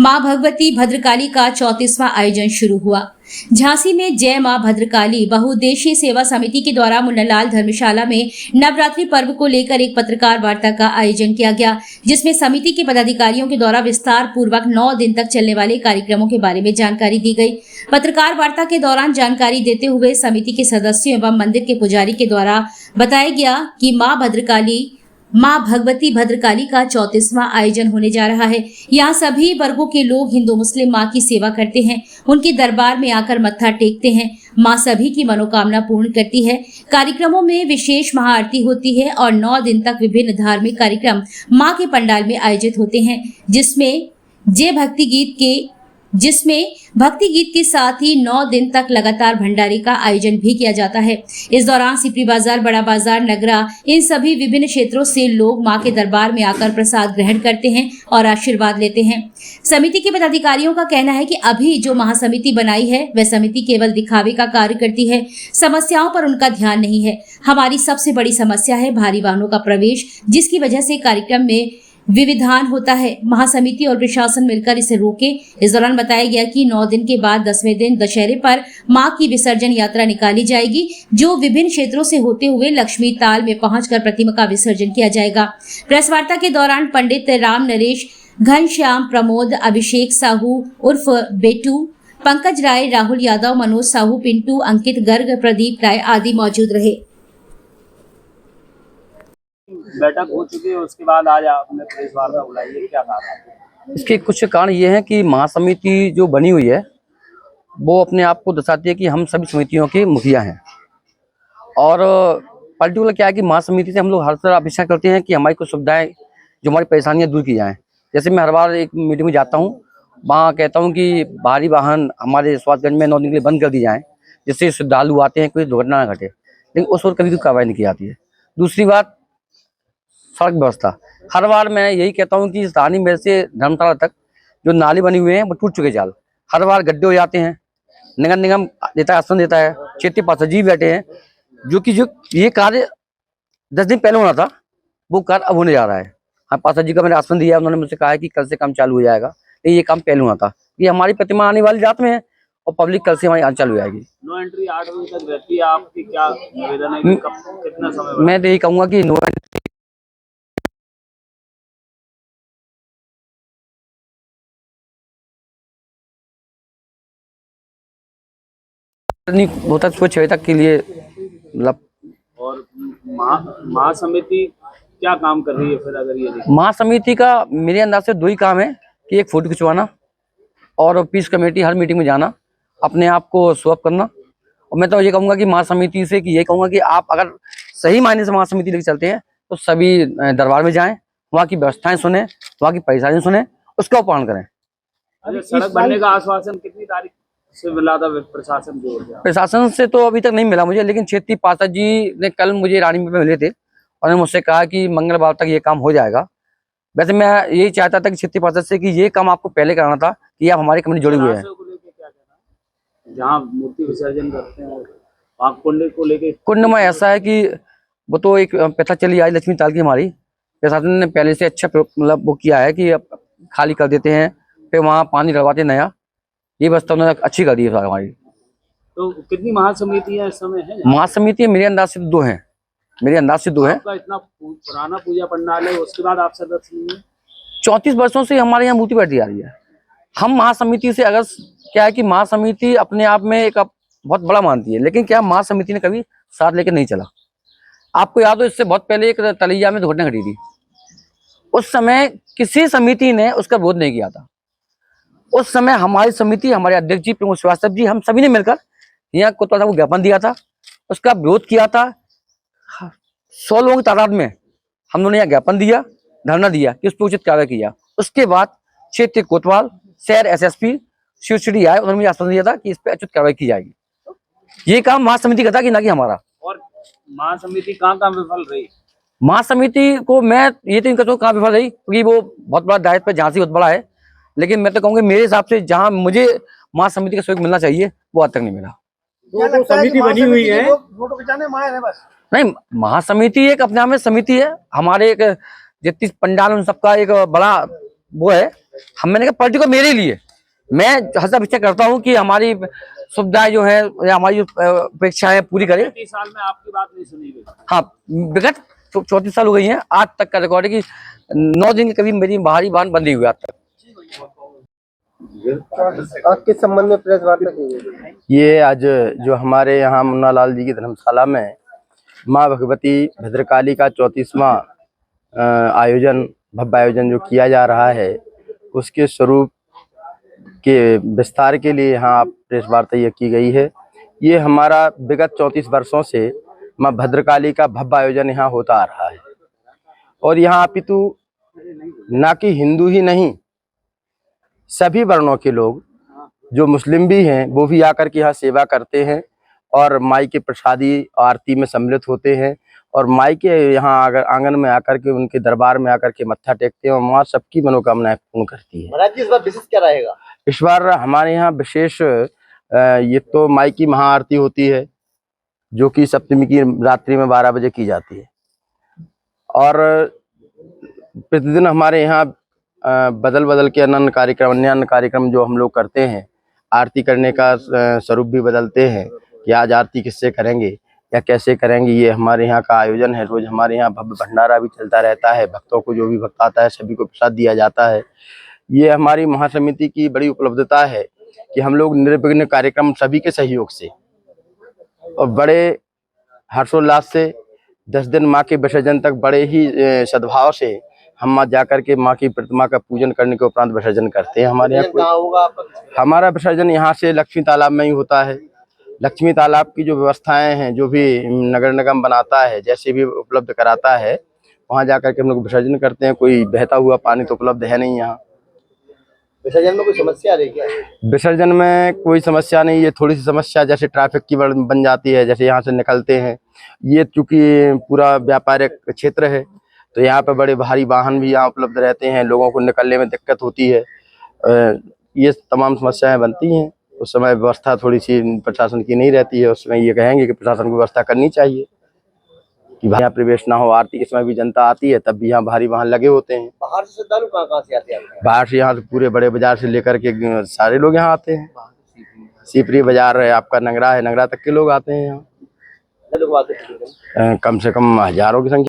मां भगवती भद्रकाली का 34वां आयोजन शुरू हुआ। झांसी में जय मां भद्रकाली बहुउद्देशीय सेवा समिति के द्वारा मुन्नालाल धर्मशाला में नवरात्रि पर्व को लेकर एक पत्रकार वार्ता का आयोजन किया गया, जिसमें समिति के पदाधिकारियों के द्वारा विस्तार पूर्वक 9 दिन तक चलने वाले कार्यक्रमों के बारे में जानकारी दी गई। पत्रकार वार्ता के दौरान जानकारी देते हुए समिति के सदस्यों एवं मंदिर के पुजारी के द्वारा बताया गया कि मां भगवती भद्रकाली का 34वां आयोजन होने जा रहा है। यहाँ सभी वर्गों के लोग हिंदू मुस्लिम मां की सेवा करते हैं, उनके दरबार में आकर मत्था टेकते हैं। मां सभी की मनोकामना पूर्ण करती है। कार्यक्रमों में विशेष महाआरती होती है और 9 दिन तक विभिन्न धार्मिक कार्यक्रम मां के पंडाल में आयोजित होते हैं, जिसमें भक्ति गीत के साथ ही 9 दिन तक लगातार भंडारे का आयोजन भी किया जाता है। इस दौरान सिपरी बाजार, बड़ा बाजार, नगरा, इन सभी विभिन्न क्षेत्रों से लोग मां के दरबार में आकर प्रसाद ग्रहण करते हैं और आशीर्वाद लेते हैं। समिति के पदाधिकारियों का कहना है कि अभी जो महासमिति बनाई है वह समिति केवल दिखावे का कार्य करती है, समस्याओं पर उनका ध्यान नहीं है। हमारी सबसे बड़ी समस्या है भारी वाहनों का प्रवेश, जिसकी वजह से कार्यक्रम में विविधान होता है। महासमिति और प्रशासन मिलकर इसे रोके। इस दौरान बताया गया कि 9 दिन के बाद 10वें दिन दशहरे पर मां की विसर्जन यात्रा निकाली जाएगी, जो विभिन्न क्षेत्रों से होते हुए लक्ष्मी ताल में पहुंचकर प्रतिमा का विसर्जन किया जाएगा। प्रेस वार्ता के दौरान पंडित राम नरेश, घनश्याम, प्रमोद, अभिषेक साहू उर्फ बेटू, पंकज राय, राहुल यादव, मनोज साहू, पिंटू, अंकित गर्ग, प्रदीप राय आदि मौजूद रहे। बैठक हो चुकी है, उसके बाद आज आपने प्रेस वार्ता बुलाई है, क्या कारण है? इसके कुछ कारण ये हैं कि महासमिति जो बनी हुई है वो अपने आप को दर्शाती है कि हम सभी समितियों के मुखिया हैं। और पर्टिकुलर क्या है कि महासमिति से हम लोग हर तरह अपेक्षा करते हैं कि हमारी कुछ सुविधाएं, जो हमारी परेशानियां दूर की जाएं। जैसे मैं हर बार एक मीटिंग में जाता हूँ, वहाँ कहता हूँ कि भारी वाहन हमारे स्वास्थ्यगंज में 9 दिन के लिए बंद कर दी जाएँ, जिससे श्रद्धालु आते हैं कोई दुर्घटना न घटे, लेकिन उस वक्त कभी कोई कार्रवाई नहीं की जाती है। दूसरी बात, सड़क व्यवस्था। हर बार मैं यही कहता हूँ कि रानी महल से धर्मशाला तक जो नाले बने हुए हैं वो टूट चुके जाल, हर बार गड्ढे हो जाते हैं। नगर निगम देता है, आश्वासन देता है, क्षेत्रीय पार्षद जी बैठे हैं, जो ये कार्य 10 दिन पहले होना था, वो कार्य अब होने जा रहा है। हाँ, पार्षद जी का मैंने आश्वासन दिया, उन्होंने मुझसे कहा है कि कल से काम चालू हो जाएगा, लेकिन ये काम पहले होना था। ये हमारी प्रतिमा आने वाली रात में है और पब्लिक कल से हमारी चालू हो जाएगी। नो एंट्री 8 बजे तक रहती है, आपकी क्या निवेदन है? कितना समय? मैं तो यही कहूँगा कि नो एंट्री नहीं होता, सुबह 6 बजे तक के लिए मतलब। और महासमिति क्या काम कर रही है फिर? अगर ये महासमिति का मेरे अंदाज से 2 ही काम है कि एक फोटो खिंचवाना और पीस कमेटी हर मीटिंग में जाना, अपने आप को शो अप करना। और मैं तो ये कहूँगा कि महासमिति से कि ये कहूँगा कि आप अगर सही मायने से महासमिति लेकर चलते हैं तो सभी दरबार में जाएं, वहाँ की व्यवस्थाएं सुने, वहाँ की परेशानियां सुने, उसका पालन करें। सड़क बनने का आश्वासन कितनी तारीख से मिला था प्रशासन को? प्रशासन से तो अभी तक नहीं मिला मुझे, लेकिन क्षेत्रीय पार्षद जी ने कल मुझे रानी में मिले थे और उन्होंने मुझसे कहा कि मंगलवार तक ये काम हो जाएगा। वैसे मैं यही चाहता था कि क्षेत्रीय पार्षद से कि ये काम आपको पहले कराना था कि आप हमारी कमेटी जुड़े हुए हैं। जहाँ मूर्ति विसर्जन करते हैं वहाँ कुंड को लेके, कुंड में ऐसा है कि वो तो एक प्रथा चली आई लक्ष्मी ताल की, हमारी प्रशासन ने पहले से अच्छा मतलब वो किया है कि अब खाली कर देते हैं, फिर वहाँ पानी डलवाते नया, ये व्यवस्था उन्होंने अच्छी कर दी है हमारी। तो कितनी महासमितियां इस समय है? महासमिति मेरे अंदाज से 2 हैं, मेरे अंदाज से 2 हैं। आपका इतना पुराना पूजा पंडाल है, उसके बाद आप सदस्य नहीं है? 34 वर्षों से हमारे यहाँ मूर्ति बैठी जा रही है। हम महासमिति से अगर क्या है कि महासमिति अपने आप में एक बहुत बड़ा मानती है, लेकिन क्या महासमिति ने कभी साथ लेकर नहीं चला। आपको याद हो, इससे बहुत पहले एक तलैया में दुर्घटना घटी थी, उस समय किसी समिति ने उसका विरोध नहीं किया था। उस समय हमारी समिति, हमारे अध्यक्ष जी प्रमोद श्रीवास्तव जी, हम सभी ने मिलकर यहाँ कोतवाल साहब को ज्ञापन दिया था, उसका विरोध किया था। 100 लोगों की तादाद में हम लोगों ने यहाँ ज्ञापन दिया, धरना दिया कि उस पर उचित कार्रवाई किया। उसके बाद क्षेत्रीय कोतवाल, शहर एसएसपी शिव श्री आए, उन्होंने मुझे आश्वासन दिया था कि इस पर उचित कार्रवाई की जाएगी। ये काम महासमिति का था कि ना कि हमारा। और महासमिति कहाँ विफल रही? महासमिति को मैं ये तो इनका तो कहाँ विफल रही, क्योंकि वो बहुत बड़ा दायित्व है, झांसी बहुत बड़ा है, लेकिन मैं तो कहूँगा मेरे हिसाब से जहाँ मुझे महासमिति का सहयोग मिलना चाहिए वो आज तक नहीं मिला। तो समिति बनी हुई है, फोटो खिंचाने मायर है बस। नहीं, महासमिति एक अपने आप में समिति है, हमारे एक जितनी पंडाल उन सबका एक बड़ा वो है, मैंने कहा पर्टिकुलर मेरे लिए मैं हंसा पिछा करता हूँ कि हमारी सुविधाएं जो है या हमारी जो अपेक्षाएं पूरी करें। 30 साल में आपकी बात नहीं सुनी गई। हाँ, विगत 34 साल हो गई हैं, आज तक का रिकॉर्ड है कि 9 दिन के करीब मेरी बाहरी वाहन बंदी हुई आज तक। आज किस संबंध में प्रेस वार्ता की गई? ये आज जो हमारे यहाँ मुन्ना लाल जी की धर्मशाला में माँ भगवती भद्रकाली का 34वां आयोजन भव्य आयोजन जो किया जा रहा है, उसके स्वरूप के विस्तार के लिए यहाँ प्रेस वार्ता ये की गई है। ये हमारा विगत 34 वर्षों से माँ भद्रकाली का भव्य आयोजन यहाँ होता आ रहा है और यहाँ अपितु ना कि हिंदू ही नहीं, सभी वर्णों के लोग जो मुस्लिम भी हैं वो भी आकर के यहाँ सेवा करते हैं और माई के प्रसादी आरती में सम्मिलित होते हैं और माई के यहाँ अगर आंगन में आकर के उनके दरबार में आकर के मत्था टेकते हैं और माँ सबकी मनोकामनाएं पूर्ण करती है। महाराज जी इस बार विशेष क्या रहेगा? इस बार हमारे यहाँ विशेष ये तो माई की महाआरती होती है जो कि सप्तमी की रात्रि में 12 बजे की जाती है और प्रतिदिन हमारे यहाँ बदल बदल के अन्य कार्यक्रम जो हम लोग करते हैं, आरती करने का स्वरूप भी बदलते हैं कि आज आरती किससे करेंगे या कैसे करेंगे। ये हमारे यहाँ का आयोजन है। रोज हमारे यहाँ भव्य भंडारा भी चलता रहता है, भक्तों को जो भी भक्त आता है सभी को प्रसाद दिया जाता है। ये हमारी महासमिति की बड़ी उपलब्धता है कि हम लोग निर्विघ्न कार्यक्रम सभी के सहयोग से और बड़े हर्षोल्लास से 10 दिन माँ के विसर्जन तक बड़े ही सद्भाव से हम माँ जाकर के माँ की प्रतिमा का पूजन करने के उपरांत विसर्जन करते हैं। हमारे यहाँ कहाँ होगा आपका? हमारा विसर्जन यहाँ से लक्ष्मी तालाब में ही होता है। लक्ष्मी तालाब की जो व्यवस्थाएं हैं, जो भी नगर निगम बनाता है, जैसे भी उपलब्ध कराता है, वहाँ जाकर के हम लोग विसर्जन करते हैं। कोई बहता हुआ पानी तो उपलब्ध है नहीं यहाँ। विसर्जन में कोई समस्या आ रही क्या? विसर्जन में कोई समस्या नहीं। ये थोड़ी सी समस्या जैसे ट्रैफिक की बन जाती है। जैसे यहाँ से निकलते हैं, ये चूंकि पूरा व्यापारिक क्षेत्र है तो यहाँ पे बड़े भारी वाहन भी यहाँ उपलब्ध रहते हैं, लोगों को निकलने में दिक्कत होती है। ये तमाम समस्याएं बनती हैं। उस समय व्यवस्था थोड़ी सी प्रशासन की नहीं रहती है। उस समय ये कहेंगे कि प्रशासन को व्यवस्था करनी चाहिए कि यहाँ प्रवेश ना हो। आरती के समय भी जनता आती है तब भी यहाँ भारी वाहन लगे होते हैं। बाहर से श्रद्धालु कहाँ से आते हैं? बाहर से यहाँ से पूरे बड़े बाजार से लेकर के सारे लोग यहाँ आते हैं। सीपरी बाजार है, आपका नगरा है, नगरा तक के लोग आते हैं यहाँ। लोग आते हैं कम से कम हजारों की संख्या।